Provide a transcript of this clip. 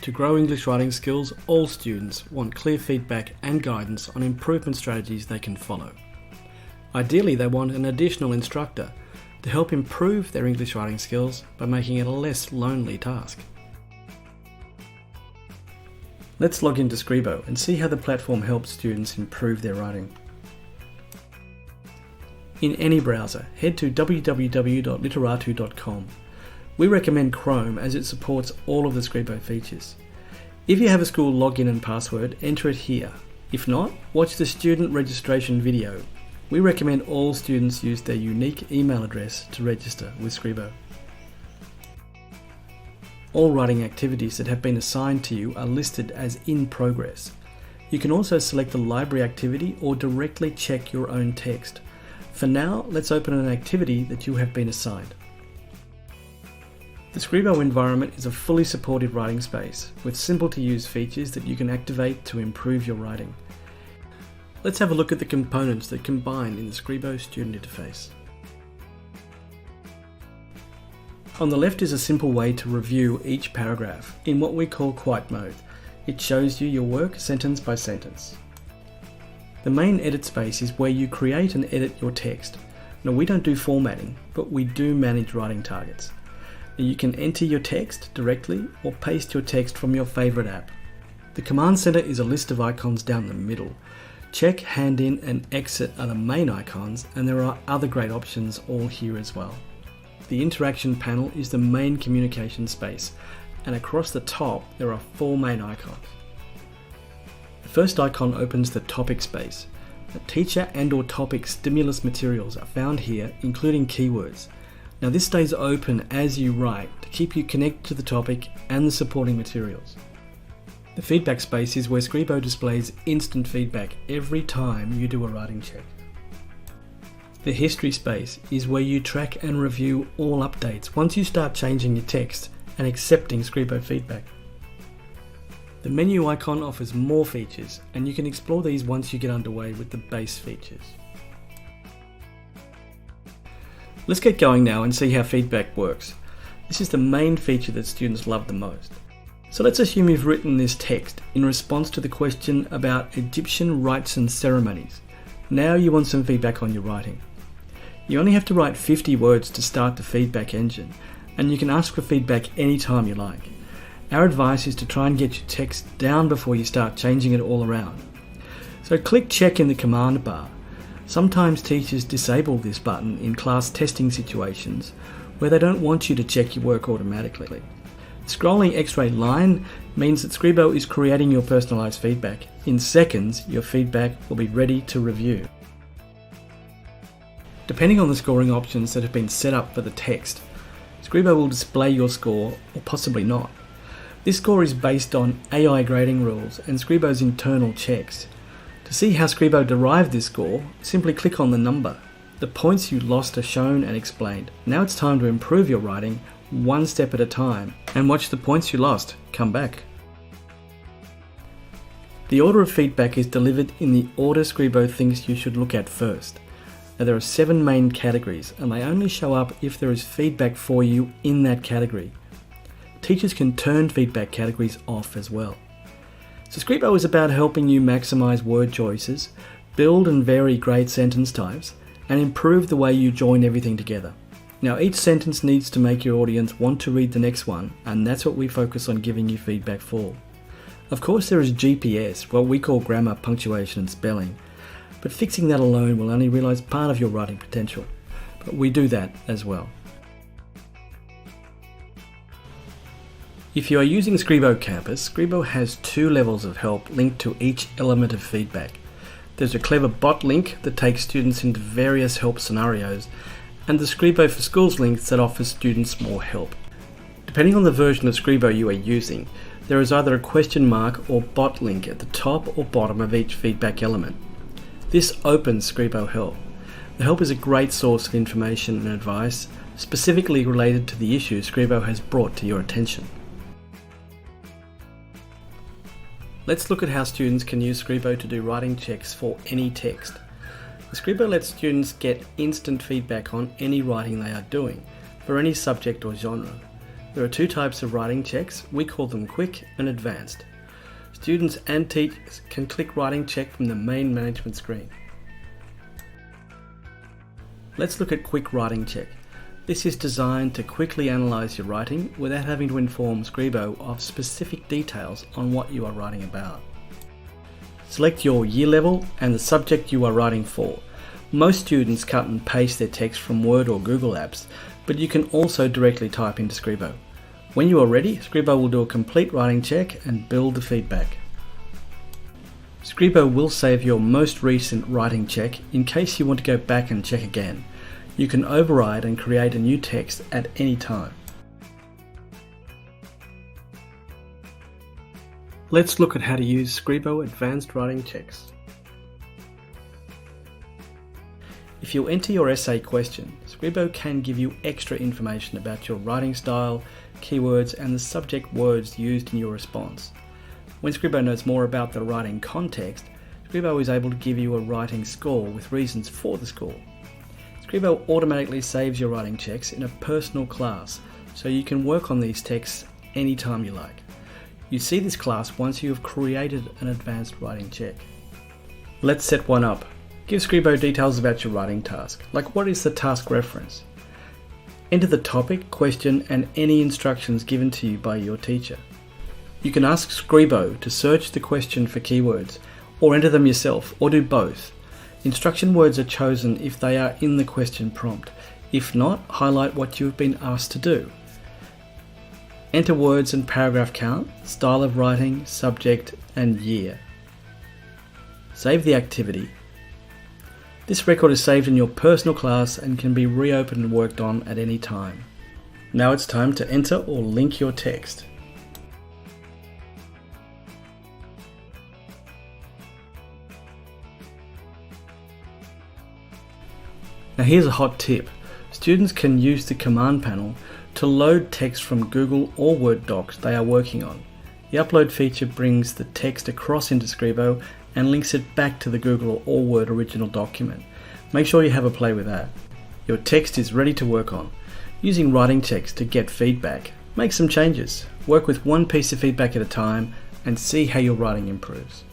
To grow English writing skills, all students want clear feedback and guidance on improvement strategies they can follow. Ideally, they want an additional instructor to help improve their English writing skills by making it a less lonely task. Let's log into Skribo and see how the platform helps students improve their writing. In any browser, head to www.literatu.com. We recommend Chrome as it supports all of the Skribo features. If you have a school login and password, enter it here. If not, watch the student registration video. We recommend all students use their unique email address to register with Skribo. All writing activities that have been assigned to you are listed as in progress. You can also select a library activity or directly check your own text. For now, let's open an activity that you have been assigned. The Skribo environment is a fully supported writing space with simple to use features that you can activate to improve your writing. Let's have a look at the components that combine in the Skribo student interface. On the left is a simple way to review each paragraph in what we call quiet mode. It shows you your work sentence by sentence. The main edit space is where you create and edit your text. Now, we don't do formatting, but we do manage writing targets. You can enter your text directly or paste your text from your favorite app. The command center is a list of icons down the middle. Check, hand in and exit are the main icons, and there are other great options all here as well. The interaction panel is the main communication space, and across the top there are 4 main icons. The first icon opens the topic space. The teacher and/or topic stimulus materials are found here, including keywords. Now, this stays open as you write to keep you connected to the topic and the supporting materials. The feedback space is where Skribo displays instant feedback every time you do a writing check. The history space is where you track and review all updates once you start changing your text and accepting Skribo feedback. The menu icon offers more features, and you can explore these once you get underway with the base features. Let's get going now and see how feedback works. This is the main feature that students love the most. So let's assume you've written this text in response to the question about Egyptian rites and ceremonies. Now you want some feedback on your writing. You only have to write 50 words to start the feedback engine, and you can ask for feedback anytime you like. Our advice is to try and get your text down before you start changing it all around. So click check in the command bar. Sometimes teachers disable this button in class testing situations where they don't want you to check your work automatically. Scrolling X-ray line means that Skribo is creating your personalised feedback. In seconds, your feedback will be ready to review. Depending on the scoring options that have been set up for the text, Skribo will display your score or possibly not. This score is based on AI grading rules and Skribo's internal checks. To see how Skribo derived this score, simply click on the number. The points you lost are shown and explained. Now it's time to improve your writing one step at a time and watch the points you lost come back. The order of feedback is delivered in the order Skribo thinks you should look at first. Now, there are 7 main categories, and they only show up if there is feedback for you in that category. Teachers can turn feedback categories off as well. So Skribo is about helping you maximize word choices, build and vary great sentence types, and improve the way you join everything together. Now, each sentence needs to make your audience want to read the next one, and that's what we focus on giving you feedback for. Of course, there is GPS, what we call grammar, punctuation and spelling, but fixing that alone will only realise part of your writing potential. But we do that as well. If you are using Skribo Campus, Skribo has 2 levels of help linked to each element of feedback. There's a clever bot link that takes students into various help scenarios, and the Skribo for Schools link that offers students more help. Depending on the version of Skribo you are using, there is either a question mark or bot link at the top or bottom of each feedback element. This opens Skribo Help. The help is a great source of information and advice, specifically related to the issue Skribo has brought to your attention. Let's look at how students can use Skribo to do writing checks for any text. Skribo lets students get instant feedback on any writing they are doing, for any subject or genre. There are two types of writing checks. We call them quick and advanced. Students and teachers can click writing check from the main management screen. Let's look at quick writing check. This is designed to quickly analyse your writing without having to inform Skribo of specific details on what you are writing about. Select your year level and the subject you are writing for. Most students cut and paste their text from Word or Google Apps, but you can also directly type into Skribo. When you are ready, Skribo will do a complete writing check and build the feedback. Skribo will save your most recent writing check in case you want to go back and check again. You can override and create a new text at any time. Let's look at how to use Skribo Advanced Writing Checks. If you enter your essay question, Skribo can give you extra information about your writing style, keywords, and the subject words used in your response. When Skribo knows more about the writing context, Skribo is able to give you a writing score with reasons for the score. Skribo automatically saves your writing checks in a personal class, so you can work on these texts anytime you like. You see this class once you have created an advanced writing check. Let's set one up. Give Skribo details about your writing task, like what is the task reference. Enter the topic, question, and any instructions given to you by your teacher. You can ask Skribo to search the question for keywords, or enter them yourself, or do both. Instruction words are chosen if they are in the question prompt. If not, highlight what you have been asked to do. Enter words and paragraph count, style of writing, subject, and year. Save the activity. This record is saved in your personal class and can be reopened and worked on at any time. Now it's time to enter or link your text. Now here's a hot tip. Students can use the command panel to load text from Google or Word docs they are working on. The upload feature brings the text across into Skribo and links it back to the Google or Word original document. Make sure you have a play with that. Your text is ready to work on. Using writing checks to get feedback, make some changes. Work with one piece of feedback at a time and see how your writing improves.